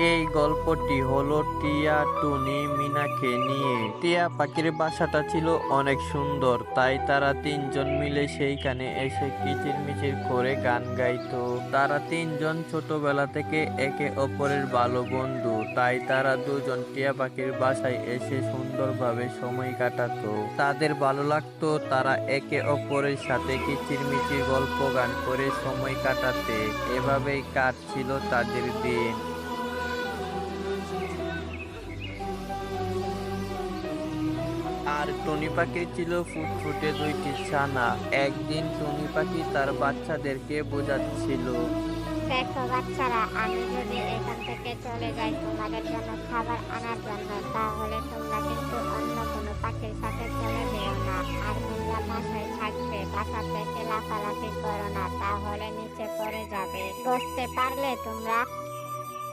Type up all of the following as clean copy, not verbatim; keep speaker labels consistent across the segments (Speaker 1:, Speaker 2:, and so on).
Speaker 1: এই গল্পটি হলো টিয়া, টুনি, মিনাকে নিয়ে। টিয়া পাখির বাসাটা ছিল অনেক সুন্দর, তাই তারা তিনজন মিলে সেইখানে এসে কিচিরমিচির করে গান গাইতো। তারা তিনজন ছোটবেলা থেকে একে অপরের ভালো বন্ধু, তাই তারা দুজন টিয়া পাখির বাসায় এসে সুন্দরভাবে সময় কাটাতো। তাদের ভালো লাগতো তারা একে অপরের সাথে কিচিরমিচির গল্প গান করে সময় কাটাতে। এভাবেই কাটছিল তাদের দিন। আর টুনি পাখির ছিল ফুটফুটে দুইটি ছানা। একদিন টুনি পাখি তার বাচ্চাদেরকে বোঝাচ্ছিল।
Speaker 2: দেখো বাচ্চারা, আমি যদি এখান থেকে চলে যাই তোমাদের জন্য খাবার আনার জন্য, তাহলে তোমরা কিন্তু অন্য কোনো পাখির সাথে চলে যেও না। আর তোমরা বাসায় থাকবে, বাসা থেকে লাফালাফি করো না, তাহলে নিচে পড়ে যাবে। বুঝতে পারলে তোমরা?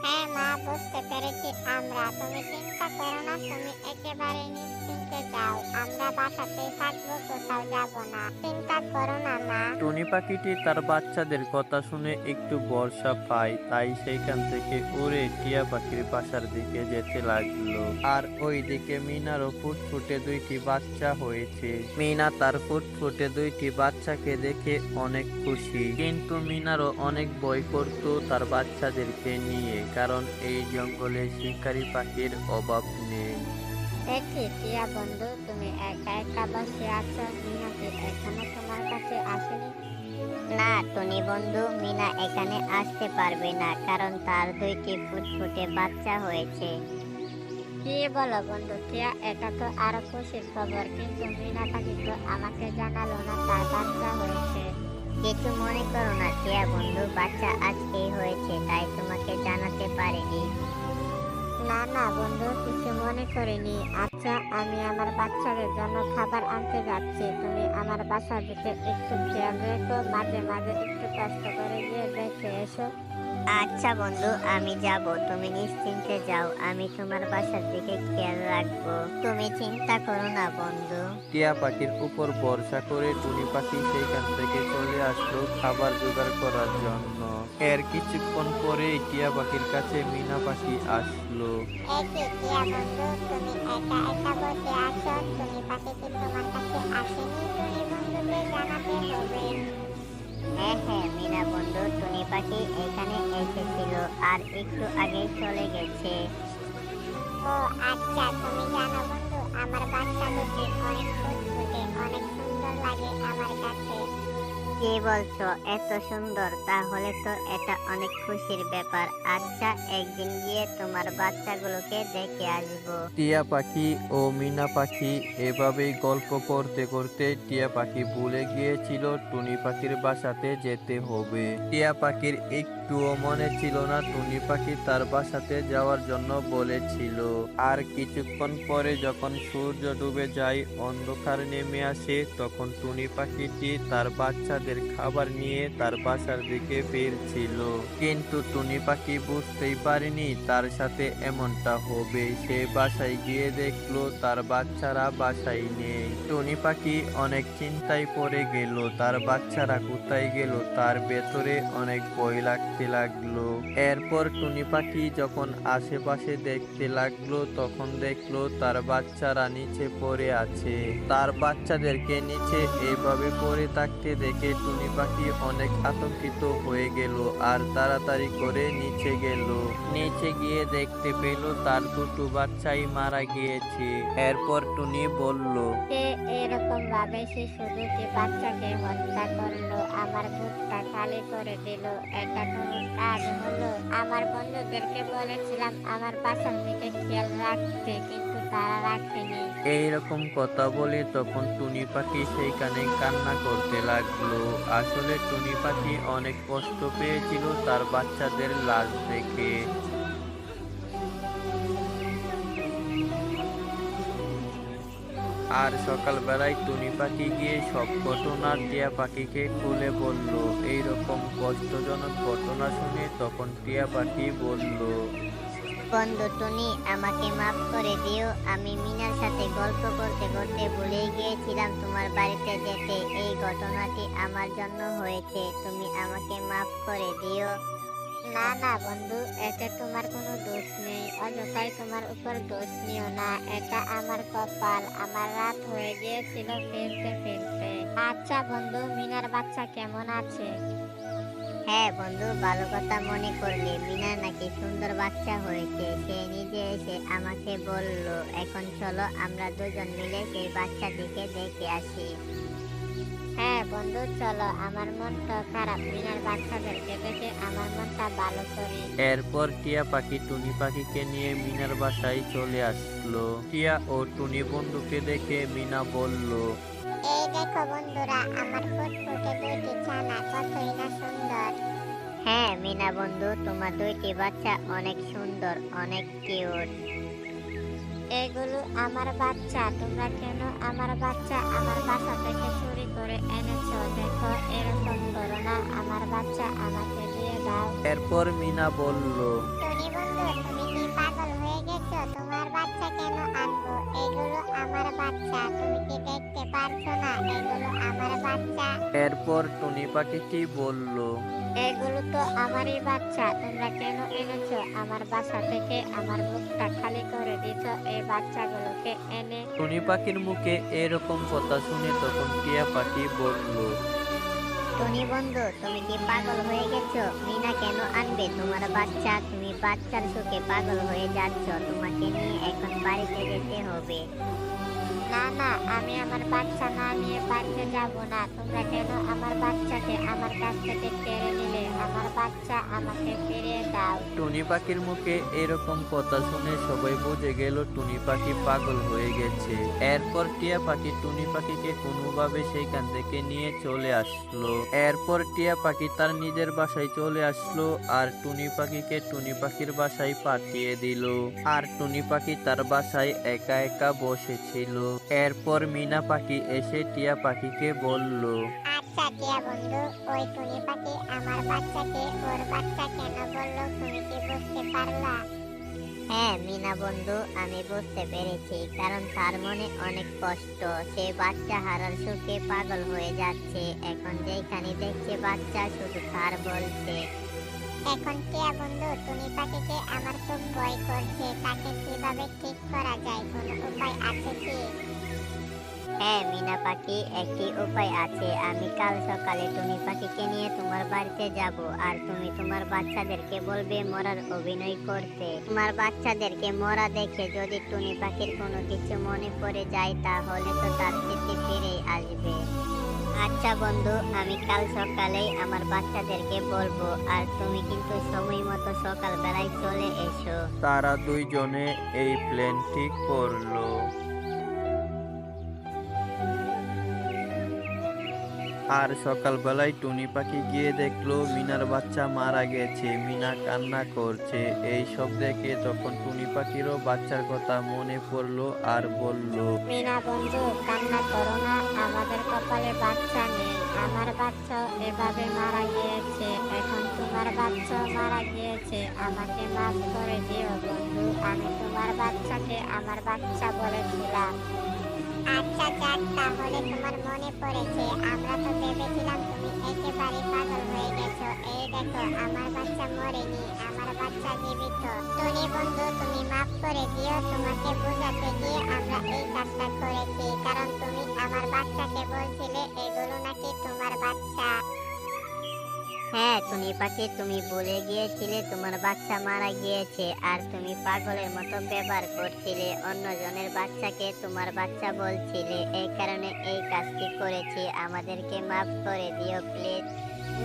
Speaker 2: হ্যাঁ মা, বুঝতে পেরেছি আমরা। তুমি চিন্তা করো না, তুমি একেবারে নিশ্চিন্তে যাও। আমরা বাসাতেই থাকবো, কোথাও যাব না। চিন্তা করো না মা।
Speaker 1: টুনি পাখিটি তার বাচ্চাদের কথা শুনে একটু ভরসা পায়, তাই সেইখান থেকে উড়ে টিয়া পাখির বাসার দিকে যেতে লাগলো। আর ওইদিকে মিনারও ফুটফুটে দুইটি বাচ্চা হয়েছে। মিনা তার ফুটফুটে দুইটি বাচ্চাকে দেখে অনেক খুশি, কিন্তু মিনারও অনেক ভয় করত তার বাচ্চাদেরকে নিয়ে, কারণ এই জঙ্গলে শিকারী পাখির অভাব নেই।
Speaker 2: দেখি টিয়া বন্ধু, তুমি একা একা বসে আছো। মিনা কি এখনো তোমার কাছে আসেনি? না টুনি বন্ধু, মিনা এখানে আসতে পারবে না, কারণ তার দুইটি ফুটফুটে বাচ্চা হয়েছে। কি বলো বন্ধু, টিয়া এটা তো আরো খুশির খবর, কিন্তু মিনা পাখি তো আমাকে জানালো না তার বাচ্চা হয়েছে। কিছু মনে করো না টিয়া বন্ধু, বাচ্চা আজকেই হয়েছে, তাই তোমাকে জানাতে পারিনি। না না বন্ধু, কিছু মনে করিনি। আচ্ছা, আমি আমার বাচ্চাদের জন্য খাবার আনতে যাচ্ছি। তুমি আমার বাসার দিকে একটু খেয়াল রেখো, মাঝে মাঝে একটু কষ্ট করে গিয়ে দেখে এসো। আচ্ছা বন্ধু, আমি যাব, তুমি নিশ্চিন্তে যাও। আমি তোমার বাসার দিকে খেয়াল রাখবো, তুমি চিন্তা করো না বন্ধু।
Speaker 1: টিয়া পাখির উপর ভরসা করে টুনি পাখি সেইখান থেকে চলে আসলো খাবার জোগাড় করার জন্য। এর কিছুক্ষণ পরেই টিয়া পাখির কাছে মিনা পাখি আসলো।
Speaker 2: এই যে টিয়া বন্ধু, তুমি একা একা বসে আছো, তুমি পাখি কি তোমার কাছে আসেনি? টুনি বন্ধুকে জানাতে হবে। হ্যাঁ হ্যাঁ মিনা বন্ধু, টুনি পাখি এখানে এসেছিল, আর একটু আগেই চলে গেছে। ও আচ্ছা, তুমি জানো বন্ধু, আমার বাচ্চা দুটি অনেক ফুটফুটে, অনেক সুন্দর লাগে আমার কাছে। কি বলছো, এত সুন্দর? তাহলে তো এটা অনেক খুশির ব্যাপার। আচ্ছা, একদিন গিয়ে তোমার বাচ্চাগুলোকে দেখে আসবো।
Speaker 1: টিয়া পাখি ও মিনা পাখি এভাবেই গল্প করতে করতে টিয়া পাখি ভুলে গিয়েছিল টুনি পাখির বাসাতে যেতে হবে। টিয়া পাখির একটুও মনে ছিল না টুনি পাখি তার বাসাতে যাওয়ার জন্য বলেছিল। আর কিছুক্ষণ পরে যখন সূর্য ডুবে যায়, অন্ধকার নেমে আসে, তখন টুনি পাখিটি তার বাচ্চাদের খাবার নিয়ে তার বাসার দিকে ফিরছিল। কিন্তু টুনি পাখি বুঝতেই পারেনি তার সাথে এমনটা হবে। সে বাসায় গিয়ে দেখলো তার বাচ্চারা বাসায় নেই। টুনি পাখি অনেক চিন্তায় পড়ে গেল, তার বাচ্চারা কোথায় গেল। তার ভেতরে অনেক ভয় লাগতে লাগলো। এরপর টুনি পাখি যখন আশেপাশে দেখতে লাগলো, তখন দেখলো তার বাচ্চারা নিচে পড়ে আছে। তার বাচ্চাদেরকে নিচে এইভাবে পড়ে থাকতে দেখে টুনি পাখি অনেক আতঙ্কিত হয়ে গেল, আর তাড়াতাড়ি করে নিচে গেল। নিচে গিয়ে দেখতে পেল তার দুটো বাচ্চাই মারা গিয়েছে। এরপর টুনি বলল,
Speaker 2: সে এরকম ভাবে শিশু দুটি বাচ্চাকে হত্যা করলো, আমার বুকটা খালি করে দিল। এটা কোনো কাজ হলো? আমার বন্ধুদেরকে বলেছিলাম আমার বাসার দিকে খেয়াল রাখতে, কিন্তু তারা রাখেনি।
Speaker 1: এইরকম কথা বলে তখন টুনি পাখি সেইখানে কান্না করতে লাগলো। আসলে টুনি পাখি অনেক কষ্ট পেয়েছিল তার বাচ্চাদের লাশ দেখে। আর সকালবেলায় টুনি পাখি গিয়ে সব ঘটনা টিয়া পাখিকে খুলে বলল। এইরকম কষ্টজনক ঘটনা শুনে তখন টিয়া পাখি বলল,
Speaker 2: বন্ধু টুনি, আমাকে মাফ করে দিও। আমি মিনার সাথে গল্প করতে করতে ভুলেই গিয়েছিলাম তোমার বাড়িতে যেতে। এই ঘটনাটি আমার জন্য হয়েছে, তুমি আমাকে মাফ করে দিও। না না বন্ধু, এতে তোমার কোনো দোষ নেই, অযথাই তোমার উপর দোষ নিও না। এটা আমার কপাল, আমার রাত হয়ে গিয়েছিল ফিরতে ফিরতে। আচ্ছা বন্ধু, মিনার বাচ্চা কেমন আছে? হ্যাঁ বন্ধু, ভালো কথা মনে করলে। মিনার নাকি সুন্দর বাচ্চা হয়েছে, সে নিজে এসে আমাকে বলল। এখন চলো আমরা দুজন মিলে সেই বাচ্চাটিকে দেখে আসি। হ্যাঁ বন্ধু চলো, আমার মনটা খারাপ, মিনার বাচ্চাদেরকে দেখে আমার মনটা ভালো করি।
Speaker 1: এরপর টিয়া পাখি টুনি পাখিকে নিয়ে মিনার বাসায় চলে আসলো। টিয়া ও টুনি বন্ধুকে দেখে মিনা বলল,
Speaker 2: এই দেখো বন্ধুরা, আমার ফুটফুটে দুইটি ছানা কতই না সুন্দর। হ্যাঁ মিনা বন্ধু, তোমার দুইটি বাচ্চা অনেক সুন্দর, অনেক কিউট। এগুলো আমার বাচ্চা, তোমরা কেন আমার বাচ্চা আমার বাসা থেকে চুরি করে এনেছো? দেখো, এরকম করো না, আমার বাচ্চা আমাকে দিয়ে দাও।
Speaker 1: এরপর মিনা বলল,
Speaker 2: টনি বন্ধু, তুমি কি পাগল হয়ে গেছো? তোমার বাচ্চা কেন আনবো? এগুলো আমার বাচ্চা, তুমি কি দেখতে পারছো না এগুলো আমার বাচ্চা?
Speaker 1: এরপর টুনি পাখি কি বলল,
Speaker 2: এগুলো তো আমারই বাচ্চা, তোমরা কেন এনেছো আমার বাসা থেকে? আমার মুখটা খালি করে দিছো এই বাচ্চাগুলোকে এনে।
Speaker 1: টুনি পাখির মুখে এরকম কথা শুনে তখন টিয়া পাখি বলল,
Speaker 2: টনি বন্ধু, তুমি কি পাগল হয়ে গেছো? মিনা কেন আনবে তোমার বাচ্চা? তুমি বাচ্চার সুখে পাগল হয়ে যাচ্ছ, তোমাকে নিয়ে এখন বাড়িতে যেতে হবে। না না, আমি আমার বাচ্চা না নিয়ে বাড়িতে যাব না। তোমরা কেন আমার বাচ্চাকে আমার কাছ থেকে কেড়ে নিলে? আমার বাচ্চা আমাকে ফিরিয়ে দাও।
Speaker 1: টুনি পাখির মুখে এরকম কথা শুনে সবাই বুঝে গেল টুনি পাখি পাগল হয়ে গেছে। এরপর টিয়া পাখি টুনি পাখিকে কোনোভাবে সেইখান থেকে নিয়ে চলে আসলো। এরপর টিয়া পাখি তার নিজের বাসায় চলে আসলো আর টুনি পাখিকে টুনি পাখির বাসায় পাঠিয়ে দিল। আর টুনি পাখি তার বাসায় একা একা বসেছিল। এরপর মিনা পাখি এসে টিয়া পাখিকে বলল,
Speaker 2: আচ্ছা টিয়া বন্ধু, ওই টুনি পাখি আমার বাচ্চাকে ওর বাচ্চা কেন বললো, তুমি কি বুঝতে পারলা? হ্যাঁ মিনা বন্ধু, আমি বুঝতে পেরেছি, কারণ তার মনে অনেক কষ্ট। সে বাচ্চা হারার সুখে পাগল হয়ে যাচ্ছে। এখন যেখানে দেখছে বাচ্চা, শুধু তার বলছে। এখন টিয়া বন্ধু, টুনি পাখিকে আমার খুব ভয় করছে, তাকে কিভাবে ঠিক করা যায়? কোনো উপায় আছে কি? হ্যাঁ মিনা পাখি, একটি উপায় আছে। আমি কাল সকালে টুনি পাখিকে নিয়ে তোমার বাড়িতে যাব, আর তুমি তোমার বাচ্চাদেরকে বলবে মরার অভিনয় করতে। তোমার বাচ্চাদেরকে মরা দেখে যদি টুনি পাখির কোনো কিছু মনে পড়ে যায়, তাহলে তো তার স্মৃতি ফিরে আসবে। আচ্ছা বন্ধু, আমি কাল সকালেই আমার বাচ্চাদেরকে বলবো, আর তুমি কিন্তু সময় মতো সকাল বেলায় চলে এসো।
Speaker 1: তারা দুইজনে এই প্ল্যান ঠিক করলো। আর সকালবেলায় টুনি পাখি গিয়ে দেখলো মিনার বাচ্চা মারা গেছে। মিনা কান্না করছে। এই সব দেখে তখন টুনি পাখিরও বাচ্চার কথা মনে পড়লো আর বলল,
Speaker 2: মিনা বন্ধু, কান্না করো না, আমাদের কপালে বাচ্চা নেই। আমার বাচ্চাও এভাবে মারা গিয়েছে, এখন তোমার বাচ্চাও মারা গিয়েছে। আমাকে মাফ করে দিও বন্ধু, আমি তোমার বাচ্চাকে আমার বাচ্চা বলেছিলাম। আচ্ছা যাক, তাহলে তোমার মনে পড়েছে। আমরা তো ভেবেছিলাম তুমি একেবারে পাগল হয়ে গেছো। এই দেখো, আমার বাচ্চা মরেনি, আমার বাচ্চা জীবিত। টনি বন্ধু, তুমি মাফ করে দিও, তোমাকে বোঝাতে গিয়ে আমরা এই কাজটা করেছি, কারণ তুমি আমার বাচ্চাকে বলছিলে এগুলো নাকি তোমার বাচ্চা। হ্যাঁ টুনি পাখি, তুমি ভুলে গিয়েছিলে তোমার বাচ্চা মারা গিয়েছে, আর তুমি পাগলের মতো ব্যবহার করছিলে, অন্যজনের বাচ্চাকে তোমার বাচ্চা বলছিলে। এই কারণে এই কাজটি করেছি, আমাদেরকে মাফ করে দিও প্লিজ।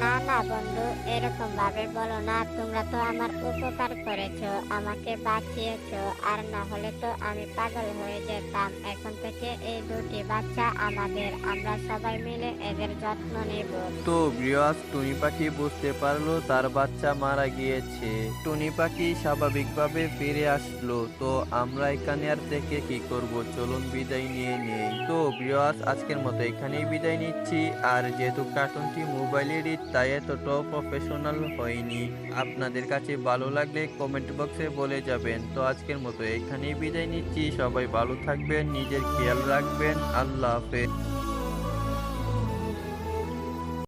Speaker 2: না না বন্ধু, এরকম ভাবে বলো না। তোমরা তো আমার উপকার করেছো, আমাকে বাঁচিয়েছো, আর না হলে তো আমি পাগল হয়ে যেতাম। এখন থেকে এই দুটি বাচ্চা আমাদের, আমরা সবাই মিলে এদের যত্ন নেব।
Speaker 1: তো ভিউয়ার্স, টুনি পাখি বুঝতে পারলো তার বাচ্চা মারা গিয়েছে। টুনি পাখি স্বাভাবিকভাবে ফিরে আসলো। তো আমরা এখানে আর থেকে কি করব, চলুন বিদায় নিয়ে নেই। তো ভিউয়ার্স, আজকের মতো এখানেই বিদায় নিচ্ছি। আর যেহেতু কার্টুনটি মোবাইলে এডিট, তাই এতটাও প্রফেশনাল হয়নি। আপনাদের কাছে ভালো লাগলে কমেন্ট বক্সে বলে যাবেন। তো আজকের মতো এখানেই বিদায় নিচ্ছি। সবাই ভালো থাকবেন, নিজের খেয়াল রাখবেন। আল্লাহ হাফেজ।